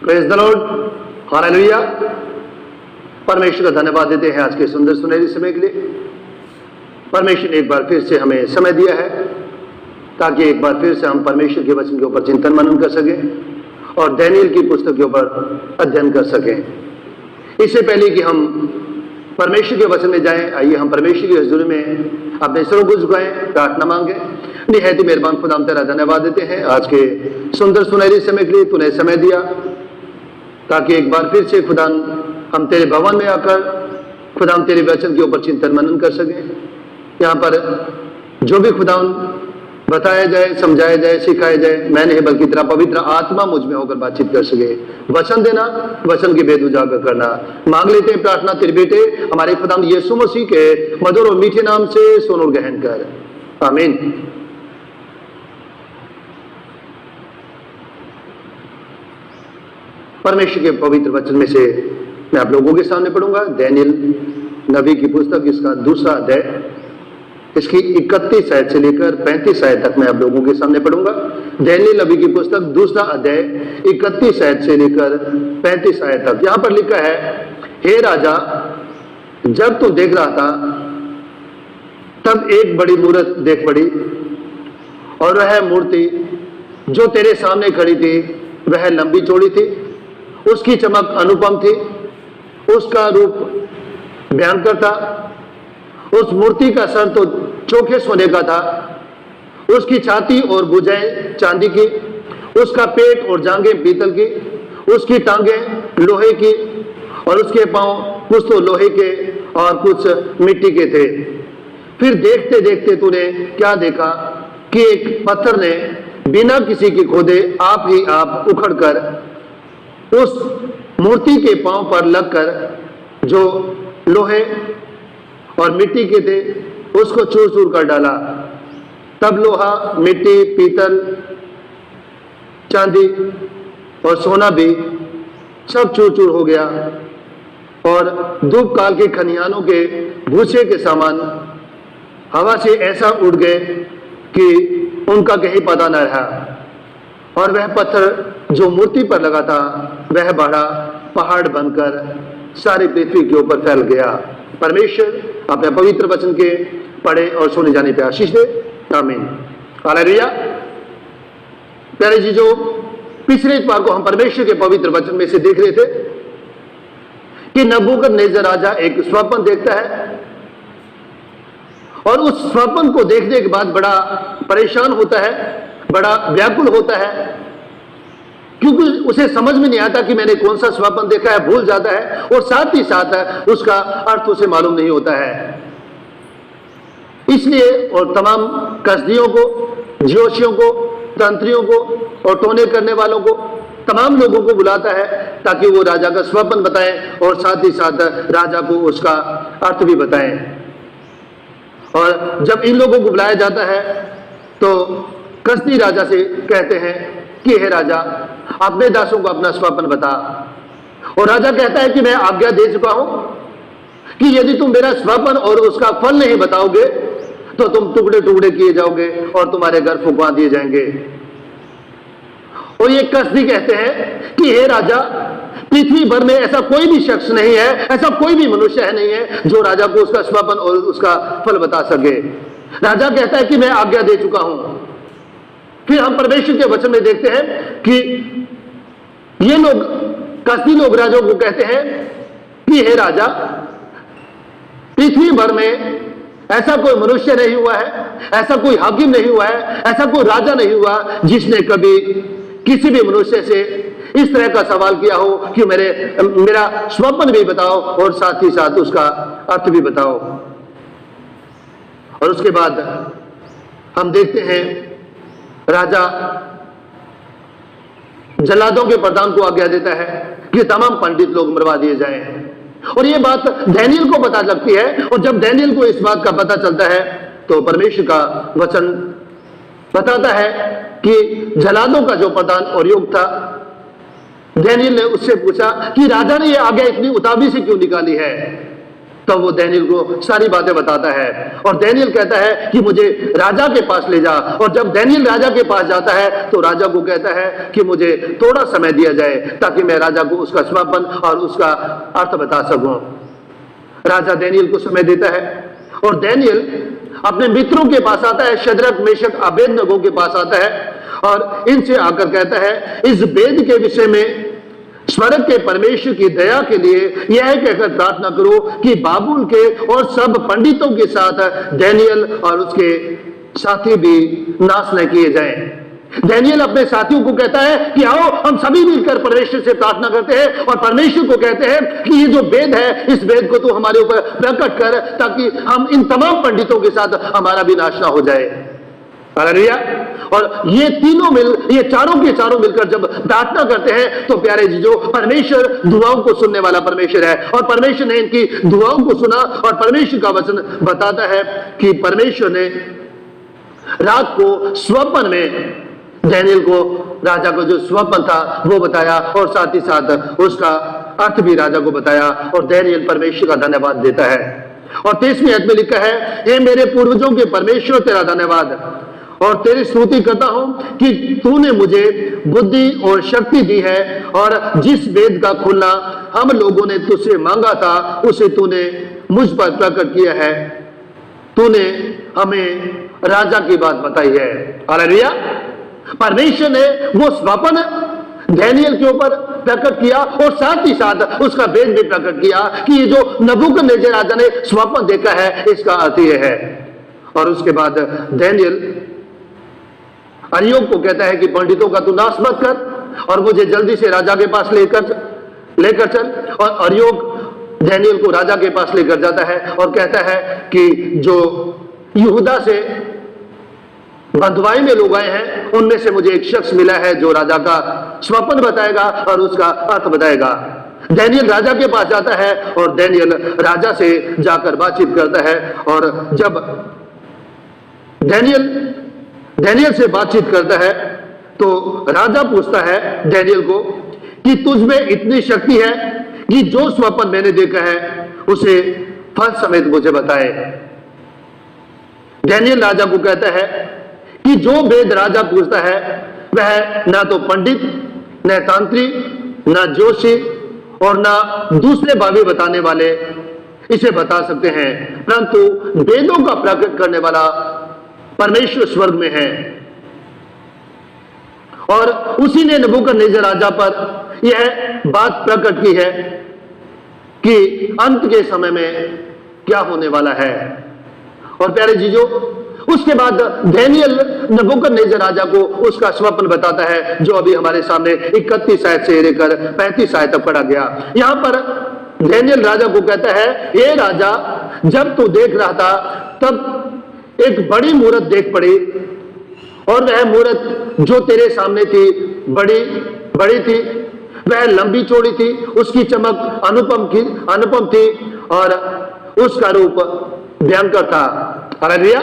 Praise the Lord, hallelujah. परमेश्वर का धन्यवाद देते हैं आज के सुंदर सुनहरी समय के लिए। परमेश्वर ने एक बार फिर से हमें समय दिया है ताकि एक बार फिर से हम परमेश्वर के वचन के ऊपर चिंतन मनन कर सकें और दानियेल की पुस्तक के ऊपर अध्ययन कर सकें। इससे पहले कि हम परमेश्वर के वचन में जाएं, आइए हम परमेश्वर की हजूरी में अपने सिरों को झुकाएं, प्रार्थना मांगे। निहायत ही मेहरबान खुदा, हम तेरा धन्यवाद देते हैं आज के सुंदर सुनहरी समय के लिए। तूने समय दिया ताकि एक बार फिर से खुदा हम तेरे भवन में आकर खुदा हम तेरे वचन के ऊपर चिंतन मनन कर सकें। यहाँ पर जो भी खुदा बताया जाए, समझाया जाए, सिखाया जाए, मैं नहीं बल्कि तेरा पवित्र आत्मा मुझ में होकर बातचीत कर सके। वचन देना, वचन की भेद उजागर करना मांग लेते हैं प्रार्थना तेरे बेटे हमारे खुदा यीशु मसीह के मधुर और मीठे नाम से सुन और ग्रहण कर, आमीन। परमेश्वर के पवित्र वचन में से मैं आप लोगों के सामने पढ़ूंगा दानियेल नबी की पुस्तक, इसका दूसरा अध्याय, इसकी 31 आयत से लेकर 35 आयत तक मैं आप लोगों के सामने पढ़ूंगा। दानियेल नबी की पुस्तक दूसरा अध्याय 31 आयत से लेकर 35 आयत तक। यहां पर लिखा है, हे राजा, जब तू देख रहा था तब एक बड़ी मूर्त देख पड़ी और वह मूर्ति जो तेरे सामने खड़ी थी वह लंबी चौड़ी थी, उसकी चमक अनुपम थी, उसका रूप भयंकर था। उस मूर्ति का सर तो चोखे सोने का था, उसकी छाती और भुजाएं चांदी की, उसका पेट और जांघें पीतल की, उसकी टांगें लोहे की और उसके पांव कुछ तो लोहे के और कुछ मिट्टी के थे। फिर देखते देखते तूने क्या देखा कि एक पत्थर ने बिना किसी की खोदे आप ही आप उखड़कर उस मूर्ति के पांव पर लगकर जो लोहे और मिट्टी के थे उसको चूर चूर कर डाला। तब लोहा, मिट्टी, पीतल, चांदी और सोना भी सब चूर चूर हो गया और धूप काल के खनियानों के भूसे के सामान हवा से ऐसा उड़ गए कि उनका कहीं पता न रहा। और वह पत्थर जो मूर्ति पर लगा था वह बड़ा पहाड़ बनकर सारी पृथ्वी के ऊपर फैल गया। परमेश्वर अपने पवित्र वचन के पढ़े और सुने जाने पे आशीष दे, आमीन। हालेलुया। प्यारे जी, जो पिछले बार को हम परमेश्वर के पवित्र वचन में से देख रहे थे कि नबूकदनेस्सर राजा एक स्वप्न देखता है और उस स्वप्न को देखने के बाद बड़ा परेशान होता है, बड़ा व्याकुल होता है, क्योंकि उसे समझ में नहीं आता कि मैंने कौन सा स्वप्न देखा है, भूल जाता है और साथ ही साथ उसका अर्थ उसे मालूम नहीं होता है। इसलिए और तमाम कसदियों को, ज्योतिषियों को, तंत्रियों को और टोने करने वालों को, तमाम लोगों को बुलाता है ताकि वो राजा का स्वप्न बताएं और साथ ही साथ राजा को उसका अर्थ भी बताएं। और जब इन लोगों को बुलाया जाता है तो कसदी राजा से कहते हैं कि हे राजा, अपने दासों को अपना स्वप्न बता। और राजा कहता है कि मैं आज्ञा दे चुका हूं कि यदि तुम मेरा स्वप्न और उसका फल नहीं बताओगे तो तुम टुकड़े टुकड़े किए जाओगे और तुम्हारे घर फुकवा दिए जाएंगे। और ये कसदी कहते हैं कि हे राजा, पृथ्वी भर में ऐसा कोई भी शख्स नहीं है, ऐसा कोई भी मनुष्य है नहीं है जो राजा को उसका स्वप्न और उसका फल बता सके। राजा कहता है कि मैं आज्ञा दे चुका हूं। फिर हम परमेश्वर के वचन में देखते हैं कि ये लोग, कसदी लोग, राजा को कहते हैं कि हे राजा, पृथ्वी भर में ऐसा कोई मनुष्य नहीं हुआ है, ऐसा कोई हाकिम नहीं हुआ है, ऐसा कोई राजा नहीं हुआ जिसने कभी किसी भी मनुष्य से इस तरह का सवाल किया हो कि मेरा स्वप्न भी बताओ और साथ ही साथ उसका अर्थ भी बताओ। और उसके बाद हम देखते हैं राजा जल्लादों के प्रधान को आज्ञा देता है कि तमाम पंडित लोग मरवा दिए जाएं। और ये बात दानियेल को पता लगती है और जब दानियेल को इस बात का पता चलता है तो परमेश्वर का वचन बताता है कि जल्लादों का जो प्रधान और योग था, दानियेल ने उससे पूछा कि राजा ने ये आज्ञा इतनी उतावली से क्यों निकाली है। तब वो डैनियल को सारी बातें बताता है और डैनियल कहता है कि मुझे राजा के पास ले जा। और जब डैनियल राजा के पास जाता है तो राजा को कहता है कि मुझे थोड़ा समय दिया जाए ताकि मैं राजा को उसका स्वप्न और उसका अर्थ बता सकूं। राजा डैनियल को समय देता है और डैनियल अपने मित्रों के पास आता है, शद्रक मेशक अबेदनगो के पास आता है और इनसे आकर कहता है, इस वेद के विषय में स्वर्ग के परमेश्वर की दया के लिए यह कहकर प्रार्थना करो कि बाबुल के और सब पंडितों के साथ डैनियल और उसके साथी भी नाश न किए जाएं। डैनियल अपने साथियों को कहता है कि आओ हम सभी मिलकर परमेश्वर से प्रार्थना करते हैं और परमेश्वर को कहते हैं कि ये जो वेद है, इस वेद को तू हमारे ऊपर प्रकट कर ताकि हम इन तमाम पंडितों के साथ हमारा भी नाश ना हो जाए। हालेलुया। और ये चारों के चारों मिलकर जब प्रार्थना करते हैं तो प्यारे जीजो, परमेश्वर दुआओं को सुनने वाला परमेश्वर है और परमेश्वर ने इनकी दुआओं को सुना और परमेश्वर का वचन बताता है कि परमेश्वर ने रात को स्वप्न में डैनियल को राजा को जो स्वप्न था वो बताया और साथ ही साथ उसका अर्थ भी राजा को बताया और डैनियल परमेश्वर का धन्यवाद देता है। और 23वें अध्याय में लिखा है, हे मेरे पूर्वजों के परमेश्वर तेरा धन्यवाद और तेरी स्तुति करता हूं कि तूने मुझे बुद्धि और शक्ति दी है और जिस वेद का खुलना हम लोगों ने तुझसे मांगा था उसे तूने मुझ पर प्रकट किया है। तूने हमें राजा की बात बताई है। हालेलुया। परमेश्वर ने वो स्वप्न डैनियल के ऊपर प्रकट किया और साथ ही साथ उसका वेद भी प्रकट किया कि ये जो नबूकदनेस्सर राजा ने स्वप्न देखा है इसका अर्थ ये है। और उसके बाद डैनियल अर्योक को कहता है कि पंडितों का तू नाश मत कर और मुझे जल्दी से राजा के पास लेकर चल। और अर्योक डैनियल को राजा के पास लेकर जाता है और कहता है कि जो यहूदा से बंधुआई में लोग आए हैं उनमें से मुझे एक शख्स मिला है जो राजा का स्वप्न बताएगा और उसका अर्थ बताएगा। डैनियल राजा के पास जाता है और डैनियल राजा से जाकर बातचीत करता है और जब डैनियल से बातचीत करता है तो राजा पूछता है डैनियल को कि तुझ में इतनी शक्ति है कि जो स्वप्न मैंने देखा है उसे फल समेत मुझे बताए। डैनियल राजा को कहता है कि जो वेद राजा पूछता है वह ना तो पंडित, न तांत्रिक, न जोशी और ना दूसरे भावी बताने वाले इसे बता सकते हैं, परंतु वेदों का प्रकट करने वाला परमेश्वर स्वर्ग में है। और उसी ने नबूकदनेस्सर राजा पर यह बात प्रकट की है कि अंत के समय में क्या होने वाला है। और प्यारे जीजो, उसके बाद डैनियल नबूकदनेस्सर राजा को उसका स्वप्न बताता है जो अभी हमारे सामने 31 आयत से लेकर 35 आयत तक पढ़ा गया। यहां पर डैनियल राजा को कहता है, हे राजा, जब तू देख रहा था तब एक बड़ी मूरत देख पड़ी और वह मूरत जो तेरे सामने थी बड़ी थी, वह लंबी चौड़ी थी, उसकी चमक अनुपम थी और उसका रूप भयंकर था। हालेलुया।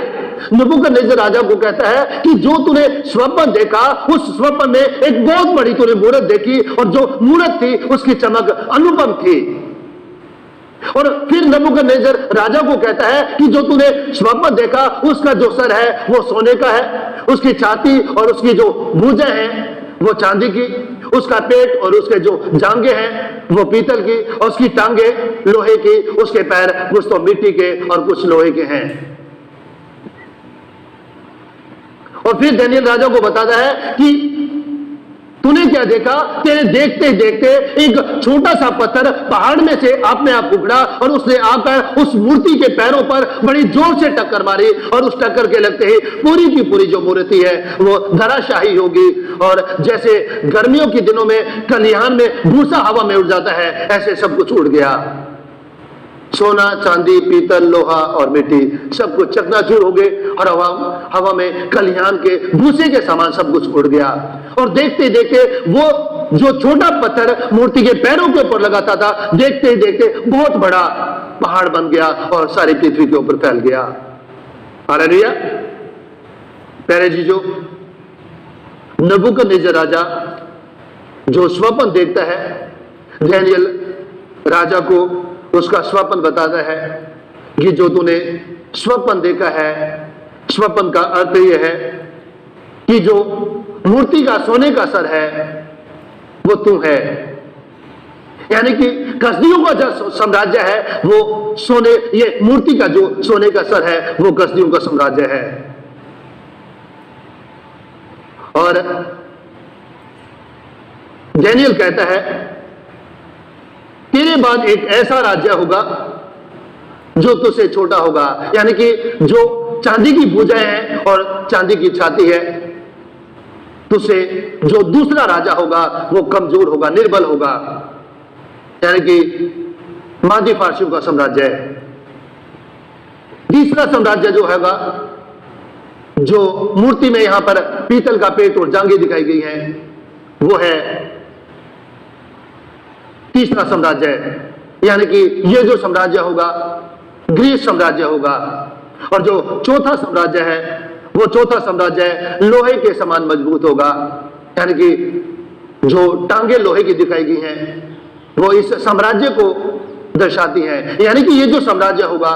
नबूकदनेस्सर राजा को कहता है कि जो तूने स्वप्न देखा उस स्वप्न में एक बहुत बड़ी तूने मूरत देखी और जो मूरत थी उसकी चमक अनुपम थी। और फिर नबूकदनेस्सर राजा को कहता है कि जो तूने स्वप्न देखा उसका जो सर है वो सोने का है, उसकी छाती और उसकी जो भुजाएं हैं वो चांदी की, उसका पेट और उसके जो जांघें हैं वो पीतल की और उसकी टांगे लोहे की, उसके पैर कुछ तो मिट्टी के और कुछ लोहे के हैं। और फिर डैनियल राजा को बताता है कि तूने क्या देखा? तेरे देखते देखते एक छोटा सा पत्थर पहाड़ में से अपने आप उगड़ा और उसने आकर उस मूर्ति के पैरों पर बड़ी जोर से टक्कर मारी और उस टक्कर के लगते ही पूरी की पूरी जो मूर्ति है वो धराशाही होगी। और जैसे गर्मियों के दिनों में खलिहान में भूसा हवा में उड़ जाता है, ऐसे सब कुछ उड़ गया। सोना, चांदी, पीतल, लोहा और मिट्टी सब कुछ चकनाचूर हो गए और हवा में खलिहान के भूसे के समान सब कुछ उड़ गया। और देखते देखते वो जो छोटा पत्थर मूर्ति के पैरों के ऊपर लगाता था, देखते ही देखते बहुत बड़ा पहाड़ बन गया और सारी पृथ्वी के ऊपर फैल गया। हालेलुया। प्यारे जीजो, नबूकदनेस्सर राजा जो स्वप्न देखता है, डैनियल राजा को उसका स्वप्न बताता है कि जो तूने स्वप्न देखा है, स्वप्न का अर्थ यह है कि जो मूर्ति का सोने का सर है वो तू है। यानी कि कसदियों का जो साम्राज्य है वो सोने, ये मूर्ति का जो सोने का सर है वो कसदियों का साम्राज्य है। और डैनियल कहता है तेरे बाद एक ऐसा राज्य होगा जो तुझसे छोटा होगा। यानी कि जो चांदी की भुजाएं हैं और चांदी की छाती है, तुझसे जो दूसरा राजा होगा वो कमजोर होगा, निर्बल होगा। यानी कि मादी फारसियों का साम्राज्य है। तीसरा साम्राज्य जो हैगा, जो मूर्ति में यहां पर पीतल का पेट और जांघें दिखाई गई हैं, वो है तीसरा साम्राज्य है। यानी कि ये जो साम्राज्य होगा ग्रीस साम्राज्य होगा। और जो चौथा साम्राज्य है वो चौथा साम्राज्य लोहे के समान मजबूत होगा। यानी कि जो टांगे लोहे की दिखाई गई हैं वो इस साम्राज्य को दर्शाती हैं। यानी कि ये जो साम्राज्य होगा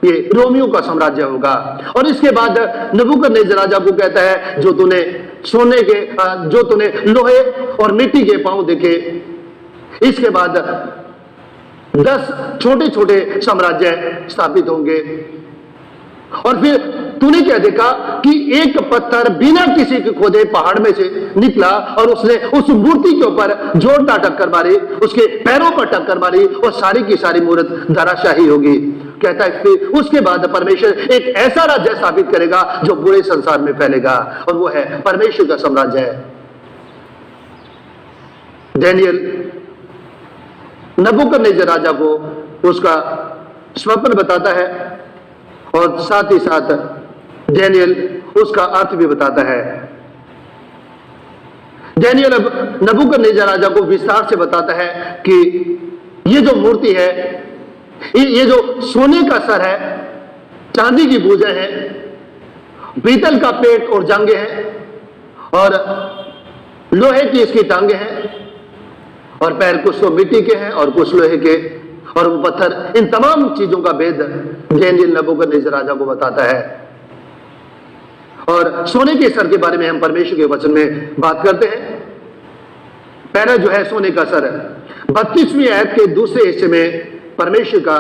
ये रोमियों का साम्राज्य होगा। और इसके बाद नबूकदनेस्सर राजा को कहता है जो तूने सोने के, जो तूने लोहे और मिट्टी के पांव देखे, इसके बाद 10 छोटे छोटे साम्राज्य स्थापित होंगे। और फिर तूने क्या देखा कि एक पत्थर बिना किसी के खोदे पहाड़ में से निकला और उसने उस मूर्ति के ऊपर जोरदार टक्कर मारी, उसके पैरों पर टक्कर मारी और सारी की सारी मूर्त धराशाही होगी। कहता है फिर उसके बाद परमेश्वर एक ऐसा राज्य स्थापित करेगा जो पूरे संसार में फैलेगा, और वो है परमेश्वर का साम्राज्य है। डैनियल नबूकदनेस्सर राजा को उसका स्वप्न बताता है और साथ ही साथ डैनियल उसका अर्थ भी बताता है। डैनियल अब नबूकदनेस्सर राजा को विस्तार से बताता है कि ये जो मूर्ति है, ये जो सोने का सर है, चांदी की भुजाएं हैं, पीतल का पेट और जांघें हैं, और लोहे की इसकी टांगे हैं, और पैर कुछ तो मिट्टी के हैं और कुछ लोहे के, और वो पत्थर, इन तमाम चीजों का भेद डैनियल नबूकदनेस्सर राजा को बताता है। और सोने के सर के बारे में हम परमेश्वर के वचन में बात करते हैं। पहला जो है सोने का सर, 32वीं आयत के दूसरे हिस्से में परमेश्वर का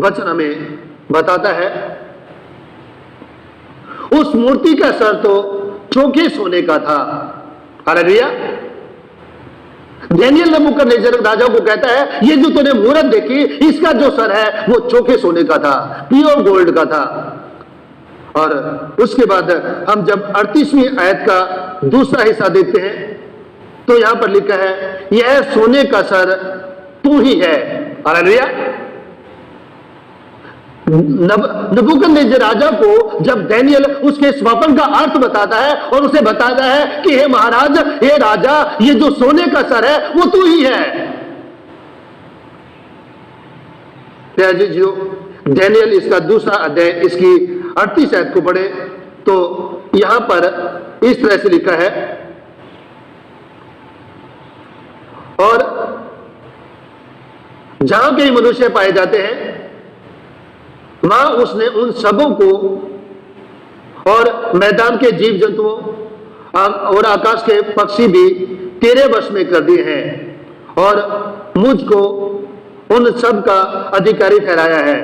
वचन हमें बताता है उस मूर्ति का सर तो चोखे सोने का था। हालेलुया। डैनियल नबूकदनेस्सर राजा को कहता है ये जो तूने मूरत देखी, इसका जो सर है वो चोखे सोने का था, प्योर गोल्ड का था। और उसके बाद हम जब 38वीं आयत का दूसरा हिस्सा देखते हैं तो यहां पर लिखा है यह सोने का सर तू ही है। हालेलुया। नबूकदनेस्सर राजा को जब डैनियल उसके स्वप्न का अर्थ बताता है और उसे बताता है कि हे महाराज, हे राजा, ये जो सोने का सर है वो तू ही है। प्यारे जी, डैनियल इसका दूसरा अध्याय इसकी 38 आयत को पढ़े तो यहां पर इस तरह से लिखा है, और जहां कई मनुष्य पाए जाते हैं वहां उसने उन सबों को और मैदान के जीव जंतुओं और आकाश के पक्षी भी तेरे वश में कर दिए हैं, और मुझको उन सब का अधिकारी ठहराया है,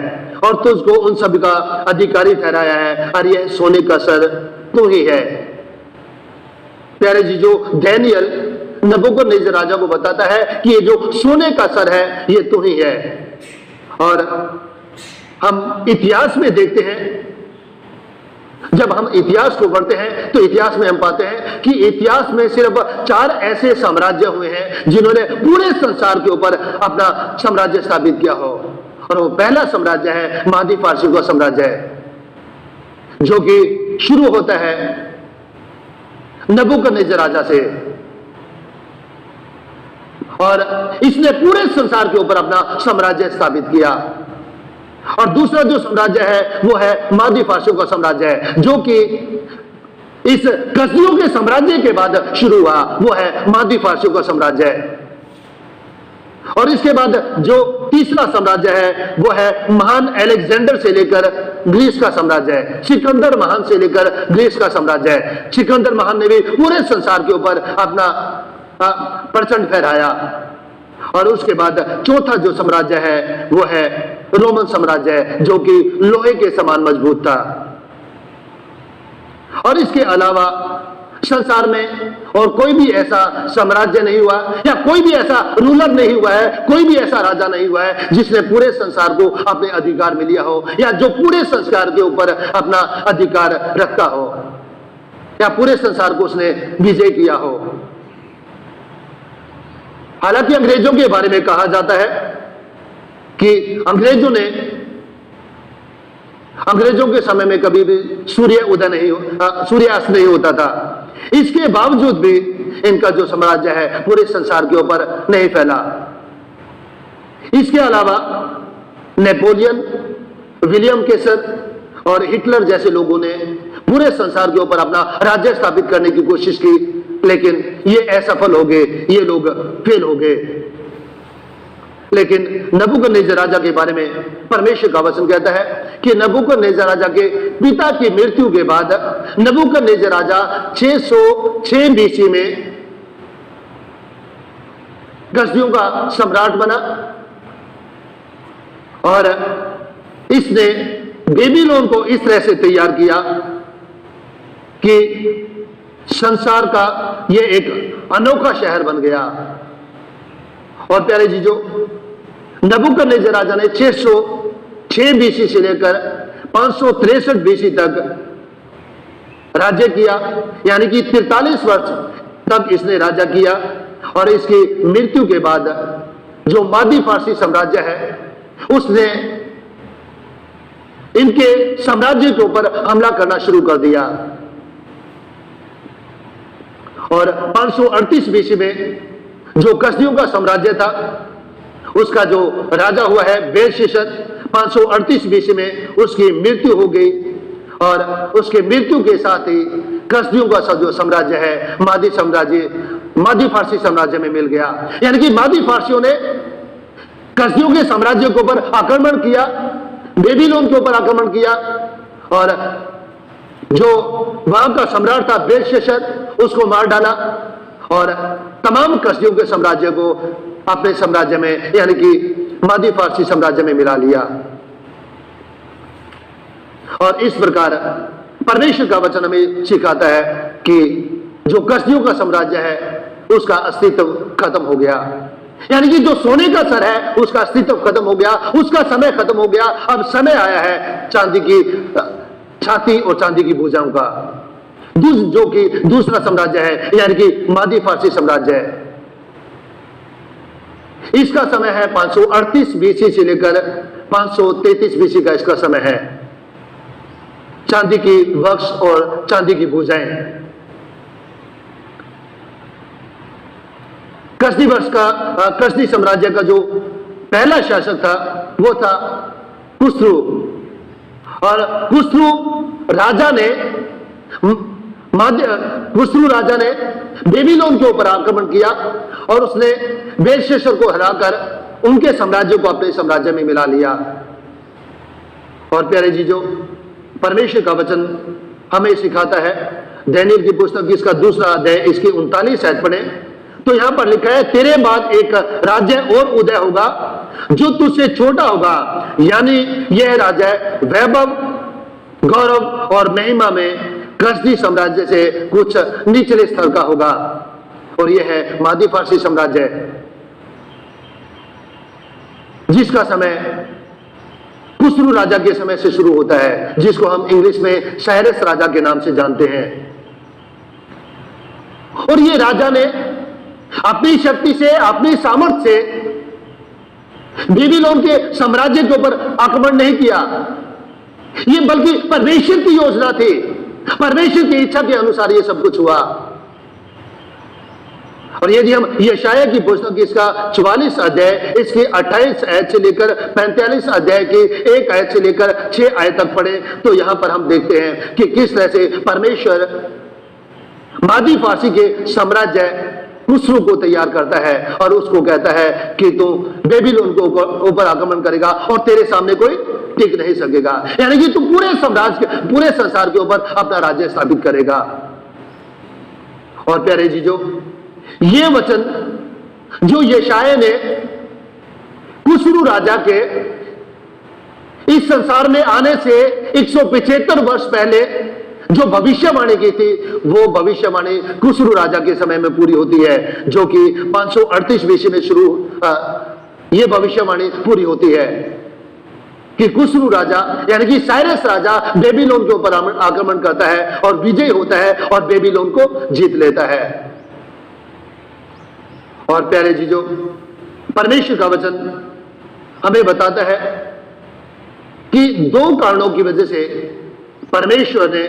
और तुझको उन सब का अधिकारी ठहराया है, और यह सोने का सर तू ही है। प्यारे जी, जो डैनियल नबूकदनेस्सर राजा को बताता है कि ये जो सोने का सर है ये तू ही है। और हम इतिहास में देखते हैं, जब हम इतिहास को पढ़ते हैं तो इतिहास में हम पाते हैं कि इतिहास में सिर्फ 4 ऐसे साम्राज्य हुए हैं जिन्होंने पूरे संसार के ऊपर अपना साम्राज्य स्थापित किया हो। और वो पहला साम्राज्य है मादी फारसियों का साम्राज्य है, जो कि शुरू होता है नबूकदनेस्सर राजा से, और इसने पूरे संसार के ऊपर अपना साम्राज्य स्थापित किया। और दूसरा जो साम्राज्य है वो है मादी फारसियों का साम्राज्य है, जो कि इस कसदियों के साम्राज्य के बाद शुरू हुआ, वो है मादी फारसियों का साम्राज्य है। और इसके बाद जो तीसरा साम्राज्य है वो है महान अलेक्जेंडर से लेकर ग्रीस का साम्राज्य है। सिकंदर महान से लेकर ग्रीस का साम्राज्य है। सिकंदर महान ने भी पूरे संसार के ऊपर अपना प्रचंड फहराया। और उसके बाद चौथा जो साम्राज्य है वो है रोमन साम्राज्य है, जो कि लोहे के समान मजबूत था। और इसके अलावा संसार में और कोई भी ऐसा साम्राज्य नहीं हुआ या कोई भी ऐसा रूलर नहीं हुआ है, कोई भी ऐसा राजा नहीं हुआ है जिसने पूरे संसार को अपने अधिकार में लिया हो, या जो पूरे संसार के ऊपर अपना अधिकार रखता हो, या पूरे संसार को उसने विजय किया हो। हालांकि अंग्रेजों के बारे में कहा जाता है कि अंग्रेजों के समय में कभी भी सूर्यास्त नहीं होता था। इसके बावजूद भी इनका जो साम्राज्य है पूरे संसार के ऊपर नहीं फैला। इसके अलावा नेपोलियन, विलियम केसर और हिटलर जैसे लोगों ने पूरे संसार के ऊपर अपना राज्य स्थापित करने की कोशिश की, लेकिन ये असफल हो गए, ये लोग फेल हो गए। लेकिन नबूकदनेस्सर राजा के बारे में परमेश्वर का वचन कहता है कि नबूकदनेस्सर राजा के पिता की मृत्यु के बाद नबूकदनेस्सर राजा 606 बीसी में कसदियों का सम्राट बना, और इसने बेबीलोन को इस तरह से तैयार किया कि संसार का यह एक अनोखा शहर बन गया। और प्यारे जीजों, नबूकदनेस्सर राजा ने 606 बीसी से लेकर 563 बीसी तक राज्य किया, यानी कि 43 वर्ष तक इसने राज्य किया। और इसकी मृत्यु के बाद जो मादी फारसी साम्राज्य है उसने इनके साम्राज्य के ऊपर हमला करना शुरू कर दिया। और 538 बीसी में जो कसदियों का साम्राज्य था उसका जो राजा हुआ है बेलशस्सर, 538 बीसी में उसकी मृत्यु हो गई। और उसके मृत्यु के साथ ही कसदियों का जो साम्राज्य है मादी फारसी साम्राज्य में मिल गया। यानी कि मादी फारसियों ने कसदियों के साम्राज्य के ऊपर आक्रमण किया, बेबीलोन के ऊपर आक्रमण किया, और जो वहां का सम्राट था बेलशस्सर उसको मार डाला, और तमाम कसदियों के साम्राज्य को अपने साम्राज्य में यानी कि मादी फारसी साम्राज्य में मिला लिया। और इस प्रकार परमेश्वर का वचन हमें सिखाता है कि जो कसदियों का साम्राज्य है उसका अस्तित्व खत्म हो गया। यानी कि जो सोने का सर है उसका अस्तित्व खत्म हो गया, उसका समय खत्म हो गया। अब समय आया है चांदी की छाती और चांदी की भुजाओं का, जो कि दूसरा साम्राज्य है, यानी कि मादी फारसी साम्राज्य है। इसका समय है 538 बीसी से लेकर 533 बीसी का इसका समय है। चांदी की वक्ष और चांदी की भुजाएं। कसदी साम्राज्य का जो पहला शासक था वो था खुसरू। और खुसरू राजा ने बेबीलोन के ऊपर आक्रमण किया और उसने बेलशस्सर को हराकर उनके साम्राज्य को अपने साम्राज्य में मिला लिया। और प्यारे जीजों, परमेश्वर का वचन हमें सिखाता है, दानिय्येल की पुस्तक इसका 2 अध्याय इसकी 39 आयत पढ़े तो यहां पर लिखा है, तेरे बाद एक राज्य और उदय होगा जो तुझसे छोटा होगा, यानी यह राज्य वैभव, गौरव और महिमा में कसदी साम्राज्य से कुछ निचले स्तर का होगा। और यह है मादी फारसी साम्राज्य, जिसका समय खुसरू राजा के समय से शुरू होता है, जिसको हम इंग्लिश में साइरस राजा के नाम से जानते हैं। और ये राजा ने अपनी शक्ति से, अपनी सामर्थ्य से बेबीलोन के साम्राज्य के ऊपर आक्रमण नहीं किया, ये बल्कि परमेश्वर की योजना थी, परमेश्वर की इच्छा के अनुसार ये सब कुछ हुआ। और यदि हम यशायाह की पुस्तक इसका 44 अध्याय इसकी 28 आयत से लेकर 45 अध्याय की 1 आयत से लेकर 6 आयत तक पढ़े तो यहां पर हम देखते हैं कि किस तरह से परमेश्वर मादी फारसी के साम्राज्य खुसरू को तैयार करता है और उसको कहता है कि तू बेबीलोन को ऊपर आक्रमण करेगा और तेरे सामने कोई टिक नहीं सकेगा, यानी कि तू पूरे साम्राज्य के, पूरे संसार के ऊपर अपना राज्य स्थापित करेगा। और प्यारे जीजो, ये वचन जो यशायाह ने खुसरू राजा के इस संसार में आने से 175 वर्ष पहले जो भविष्यवाणी की थी, वो भविष्यवाणी खुसरू राजा के समय में पूरी होती है, जो कि 538 बीसी में शुरू ये भविष्यवाणी पूरी होती है कि खुसरू राजा यानी कि साइरस राजा बेबीलोन के ऊपर आक्रमण करता है और विजय होता है और बेबीलोन को जीत लेता है। और प्यारे जीजो, परमेश्वर का वचन हमें बताता है कि दो कारणों की वजह से परमेश्वर ने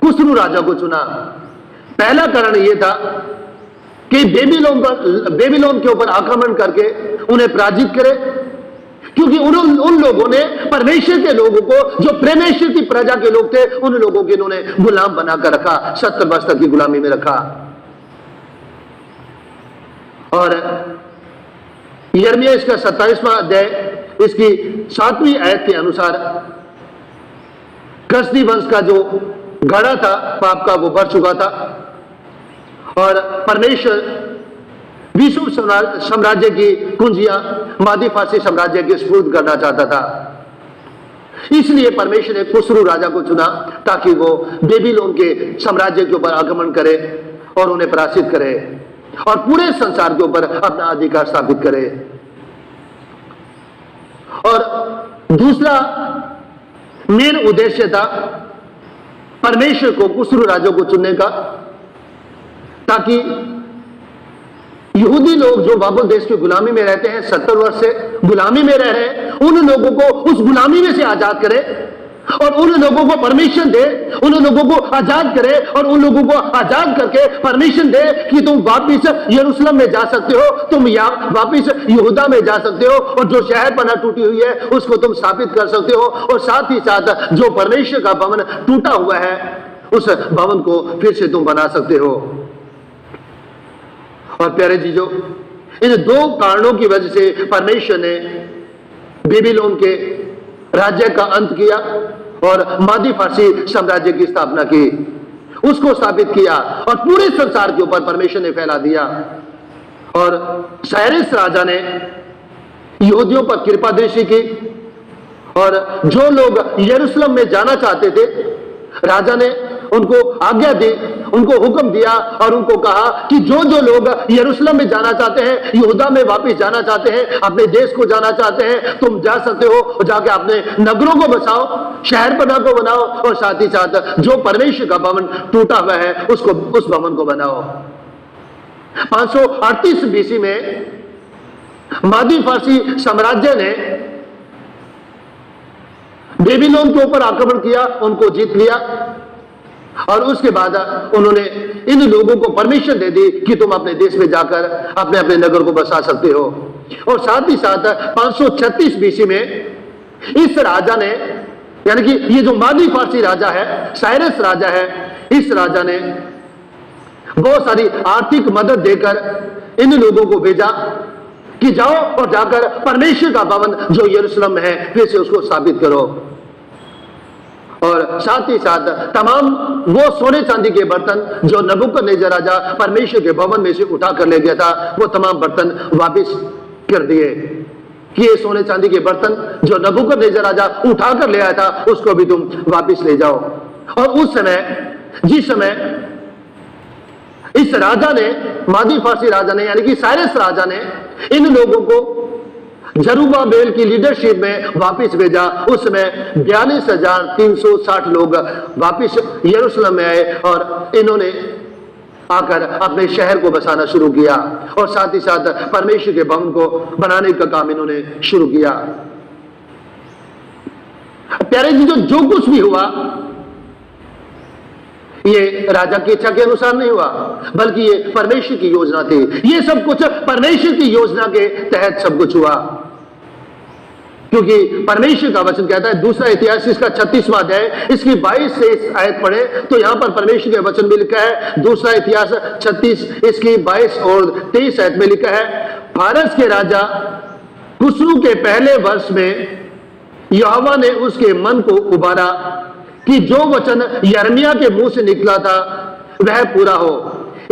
खुसरू राजा को चुना। पहला कारण यह था कि बेबीलोन के ऊपर आक्रमण करके उन्हें पराजित करे, क्योंकि उन लोगों ने परमेश्वर के लोगों को, जो परमेश्वर की प्रजा के लोग थे, उन लोगों को इन्होंने गुलाम बनाकर रखा, 70 वर्ष तक की गुलामी में रखा। और यिर्मयाह इसका 27वां अध्याय इसकी 7वीं आयत के अनुसार कसदी वंश का जो घड़ा था पाप का, वो भर चुका था और परमेश्वर विश्व साम्राज्य की कुंजियां मादी फारसी साम्राज्य के सुपुर्द करना चाहता था। इसलिए परमेश्वर ने खुसरू राजा को चुना ताकि वो बेबीलोन के साम्राज्य के ऊपर आक्रमण करे और उन्हें पराजित करे और पूरे संसार के ऊपर अपना अधिकार स्थापित करे। और दूसरा मेन उद्देश्य था परमेश्वर को खुसरू राजा को चुनने का, ताकि यहूदी लोग जो बाबुल देश की गुलामी में रहते हैं, 70 वर्ष से गुलामी में रह रहे हैं, उन लोगों को उस गुलामी में से आजाद करे और उन लोगों को परमिशन दे, उन लोगों को आजाद करे और उन लोगों को आजाद करके परमिशन दे कि तुम वापिस यरूशलेम में जा सकते हो, तुम वापिस यहूदा में जा सकते हो और जो शहर पना टूटी हुई है उसको तुम स्थापित कर सकते हो और साथ ही साथ जो परमेश्वर का भवन टूटा हुआ है उस भवन को फिर से तुम बना सकते हो। और प्यारे जीजो, इन दो कारणों की वजह से परमेश्वर ने बेबीलोन के राज्य का अंत किया और मादी फारसी साम्राज्य की स्थापना की, उसको स्थापित किया और पूरे संसार के ऊपर परमेश्वर ने फैला दिया। और साइरस राजा ने यहूदियों पर कृपा दृष्टि की और जो लोग यरूशलेम में जाना चाहते थे, राजा ने उनको आज्ञा दी, उनको हुक्म दिया और उनको कहा कि जो जो लोग यरूशलेम में जाना चाहते हैं, यहूदा में वापस जाना चाहते हैं, अपने देश को जाना चाहते हैं, तुम जा सकते हो और जाके अपने नगरों को बसाओ, शहर पना को बनाओ और साथ ही साथ जो परमेश्वर का भवन टूटा हुआ है उसको, उस भवन को बनाओ। 538 बीसी में मादी फारसी साम्राज्य ने बेबीलोन के ऊपर आक्रमण किया, उनको जीत लिया और उसके बाद उन्होंने इन लोगों को परमिशन दे दी कि तुम अपने देश में जाकर अपने अपने नगर को बसा सकते हो। और साथ ही साथ 536 बीसी में इस राजा ने, यानी कि ये जो मादी फारसी राजा है, साइरस राजा है, इस राजा ने बहुत सारी आर्थिक मदद देकर इन लोगों को भेजा कि जाओ और जाकर परमेश्वर का भवन जो यरूशलेम में है फिर से उसको स्थापित करो। और साथ ही साथ तमाम वो सोने चांदी के बर्तन जो नबूकदनेस्सर राजा परमेश्वर के भवन में से उठा कर ले गया था, वो तमाम बर्तन वापस कर दिए कि ये सोने चांदी के बर्तन जो नबूकदनेस्सर राजा उठा कर ले आया था उसको भी तुम वापस ले जाओ। और उस समय, जिस समय इस राजा ने, मादी फारसी राजा ने, यानी कि साइरस राजा ने इन लोगों को जरुब्बाबेल की लीडरशिप में वापस भेजा, उस समय 42,360 लोग वापस यरूशलेम में आए और इन्होंने आकर अपने शहर को बसाना शुरू किया और साथ ही साथ परमेश्वर के भवन को बनाने का काम इन्होंने शुरू किया। प्यारे जी, जो कुछ भी हुआ ये राजा की इच्छा के अनुसार नहीं हुआ, बल्कि ये परमेश्वर की योजना थी। ये सब कुछ परमेश्वर की योजना के तहत सब कुछ हुआ। क्योंकि परमेश्वर का वचन कहता है, दूसरा इतिहास इसका 36वां अध्याय इसकी 22 से इस आयत पढ़े तो यहां पर परमेश्वर के वचन में लिखा है, दूसरा इतिहास 36 इसकी 22 और 23 आयत में लिखा है, फारस के राजा खुसरू के पहले वर्ष में यहोवा ने उसके मन को उबारा कि जो वचन यिर्मयाह के मुंह से निकला था वह पूरा हो।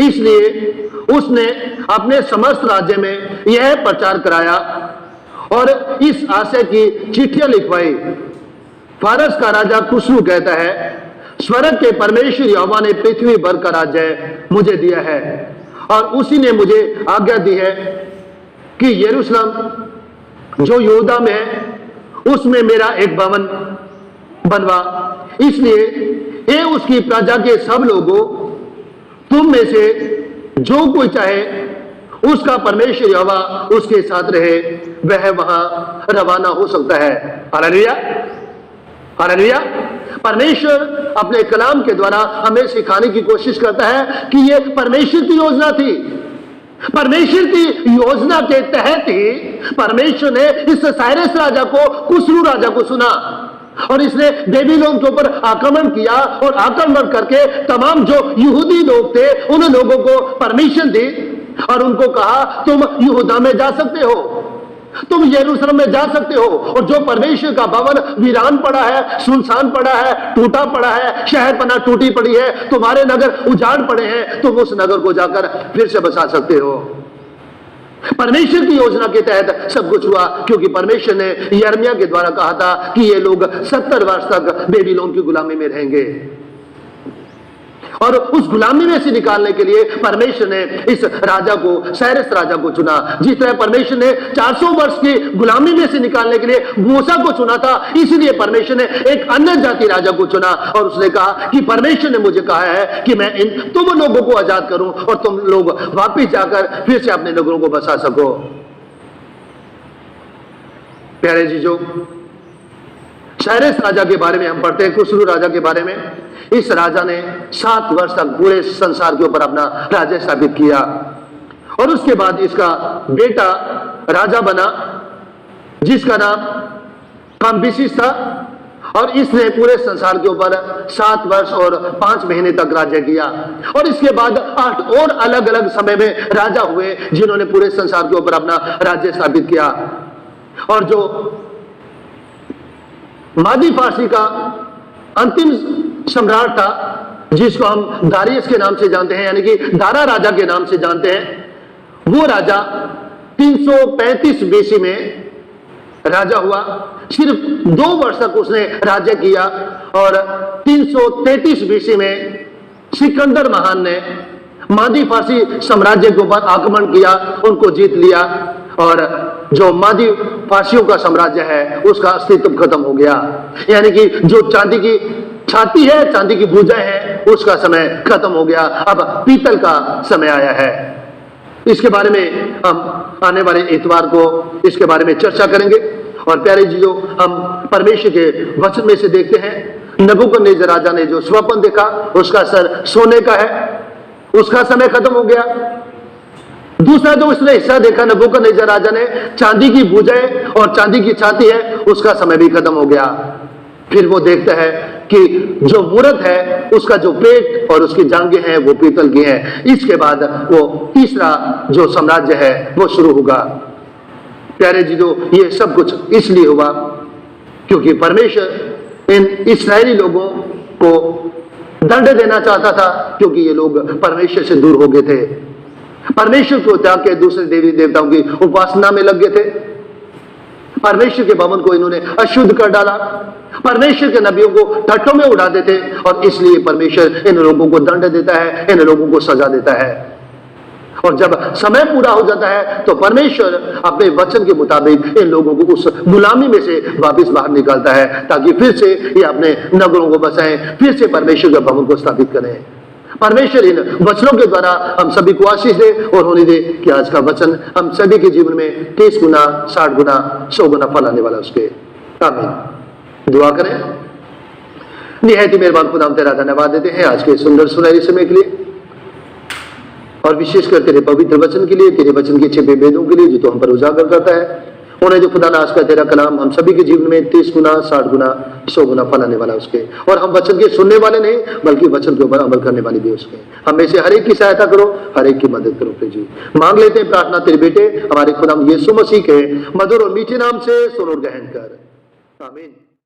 इसलिए उसने अपने समस्त राज्य में यह प्रचार कराया और इस आशय की चिट्ठियां लिखवाई। फारस का राजा खुसरू कहता है, स्वर्ग के परमेश्वर यहोवा ने पृथ्वी भर का राज्य मुझे दिया है और उसी ने मुझे आज्ञा दी है कि यरूशलेम जो यहूदा में है उसमें मेरा एक भवन बनवा। इसलिए हे उसकी प्रजा के सब लोगों, तुम में से जो कोई चाहे उसका परमेश्वर यहोवा उसके साथ रहे, वह वहां रवाना हो सकता है। Hallelujah, hallelujah. परमेश्वर अपने कलाम के द्वारा हमें सिखाने की कोशिश करता है कि यह परमेश्वर की योजना थी। परमेश्वर की योजना के तहत ही परमेश्वर ने इस साइरस राजा को, खुसरू राजा को सुना और इसने बेबीलोन के ऊपर आक्रमण किया और आक्रमण करके तमाम जो यहूदी लोग थे उन लोगों को परमिशन दी और उनको कहा, तुम यहूदा में जा सकते हो, तुम यरूशलेम में जा सकते हो, और जो परमेश्वर का भवन वीरान पड़ा है, सुनसान पड़ा है, टूटा पड़ा है, शहरपनाह टूटी पड़ी है, तुम्हारे नगर उजाड़ पड़े हैं, तुम उस नगर को जाकर फिर से बसा सकते हो। परमेश्वर की योजना के तहत सब कुछ हुआ, क्योंकि परमेश्वर ने यिर्मयाह के द्वारा कहा था कि ये लोग 70 वर्ष तक बेबीलोन की गुलामी में रहेंगे और उस गुलामी में से निकालने के लिए परमेश्वर ने इस राजा को, साइरस राजा को चुना। जिस तरह परमेश्वर ने 400 वर्ष की गुलामी में से निकालने के लिए मूसा को चुना था, इसलिए परमेश्वर ने एक अन्य जाति राजा को चुना और उसने कहा कि परमेश्वर ने मुझे कहा है कि मैं तुम लोगों को आजाद करूं और तुम लोग वापिस जाकर फिर से अपने नगरों को बसा सको। प्यारे जीजों, साइरस राजा के बारे में हम पढ़ते हैं, खुसरू राजा के बारे में। इस राजा ने 7 वर्ष तक पूरे संसार के ऊपर अपना राज्य स्थापित किया और उसके बाद इसका बेटा राजा बना जिसका नाम काम्बिसेस था और इसने पूरे संसार के ऊपर 7 वर्ष और 5 महीने तक राज्य किया और इसके बाद 8 और अलग अलग समय में राजा हुए जिन्होंने पूरे संसार के ऊपर अपना राज्य स्थापित किया। और जो मादी फारसी का अंतिम सम्राट था जिसको हम दारियस के नाम से जानते हैं, यानी कि दारा राजा के नाम से जानते हैं, वो राजा 335 बीसी में राजा हुआ। सिर्फ 2 वर्ष तक उसने राज्य किया और 333 बीसी में सिकंदर महान ने मादी फारसी साम्राज्य के ऊपर आक्रमण किया, उनको जीत लिया और जो मादी फारसियों का साम्राज्य है उसका अस्तित्व खत्म हो गया। यानी कि जो चांदी की छाती है, चांदी की भुजाएं है, उसका समय खत्म हो गया। अब पीतल का समय आया है। इसके बारे में हम आने वाले इतवार को इसके बारे में चर्चा करेंगे। और प्यारे जी, जो हम परमेश्वर के वचन में से देखते हैं, नबूकदनेस्सर राजा ने जो स्वप्न देखा उसका सर सोने का है, उसका समय खत्म हो गया। दूसरा जो उसने हिस्सा देखा नबूकदनेस्सर राजा ने, चांदी की भुजाएं और चांदी की छाती है, उसका समय भी खत्म हो गया। फिर वो देखता है कि जो मूरत है उसका जो पेट और उसकी जांघें हैं वो पीतल की हैं। इसके बाद वो तीसरा जो साम्राज्य है वो शुरू होगा। प्यारे जी, जो ये सब कुछ इसलिए हुआ क्योंकि परमेश्वर इन इस्राएली लोगों को दंड देना चाहता था, क्योंकि ये लोग परमेश्वर से दूर हो गए थे, परमेश्वर को त्याग के दूसरे देवी देवताओं की उपासना में लग गए थे, परमेश्वर के भवन को इन्होंने अशुद्ध कर डाला, परमेश्वर के नबियों को ठट्ठों में उड़ाते थे और इसलिए परमेश्वर इन लोगों को दंड देता है, इन लोगों को सजा देता है। और जब समय पूरा हो जाता है तो परमेश्वर अपने वचन के मुताबिक इन लोगों को उस गुलामी में से वापस बाहर निकालता है ताकि फिर से ये अपने नगरों को बसाएं, फिर से परमेश्वर के भवन को स्थापित करें। परमेश्वर इन वचनों के द्वारा हम सभी को आशीष दे और होने दे कि आज का वचन हम सभी के जीवन में 30 गुना, 60 गुना, 100 गुना फल आने वाला उसके। आमीन। दुआ करें। निहायत ही मेहरबान खुदा, हम तेरा धन्यवाद देते हैं आज के सुंदर सुनहरे समय के लिए और विशेषकर तेरे पवित्र वचन के लिए, तेरे वचन के छिपे भेदों के लिए जो तो हम पर उजागर करता है। उन्हें जो खुदा नाश का तेरा कलाम हम सभी के जीवन में 30 गुना, 60 गुना, 100 गुना फल आने वाला उसके, और हम वचन के सुनने वाले नहीं बल्कि वचन के ऊपर अमल करने वाले भी उसके। हम में से हर एक की सहायता करो, हर एक की मदद करो प्रभु जी। मांग लेते हैं प्रार्थना तेरे बेटे हमारे खुदा यीशु मसीह के मधुर और मीठे नाम से, सुन और ग्रहण कर, आमीन।